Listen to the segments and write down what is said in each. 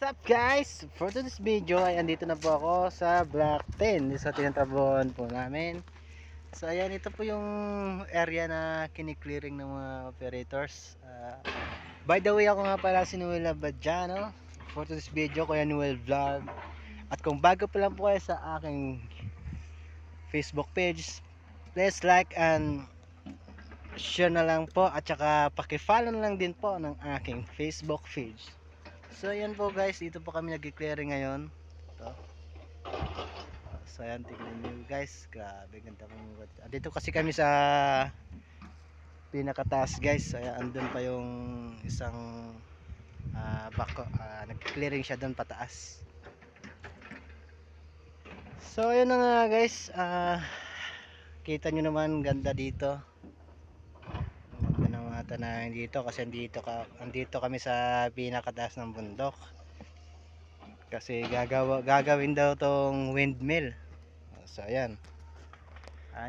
What's up guys? For today's video ay andito na po ako sa Block 10 sa tinatrabuhan po namin. So ayan, ito po yung area na kiniklearing ng mga operators. By the way, ako nga pala si Noel Abadjano. For today's video, Kuya Noel Vlog. At kung bago pa lang po kayo sa aking Facebook page, please like and share na lang po. At saka pakifollow na lang din po ng aking Facebook page. So ayan po guys, dito po kami nag-clearing ngayon. Ito. So ayan, tignan nyo guys, grabe ganda po. Dito kasi kami sa pinakataas guys. Ayan, andun pa yung isang bako, nag-clearing siya doon pataas. So ayan na nga guys, kita nyo naman ganda dito. Ganda ng mga tanahin dito kasi andito kami sa pinakataas ng bundok. Kasi gagawin daw tong windmill. So ayan,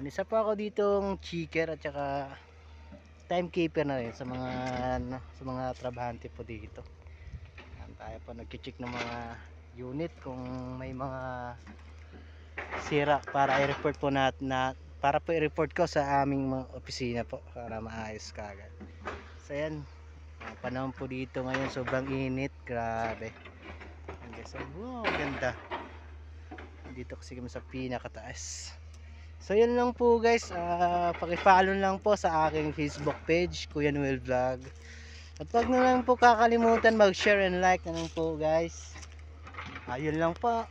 isa pa ako ditong checker at saka timekeeper na rin sa mga trabahante po dito. Ayan, tayo po nag-check ng mga unit kung may mga sira para i-report po para po i-report ko sa aming mga opisina po para maayos kagad. So ayan, panahon po dito ngayon sobrang init, grabe. So, wow, ganda. Dito kasi kami sa pinakataas. So yun lang po guys, paki-follow lang po sa aking Facebook page, Kuya Noel Vlog. At wag na lang po kakalimutan mag-share and like na lang po guys. Ayun lang po.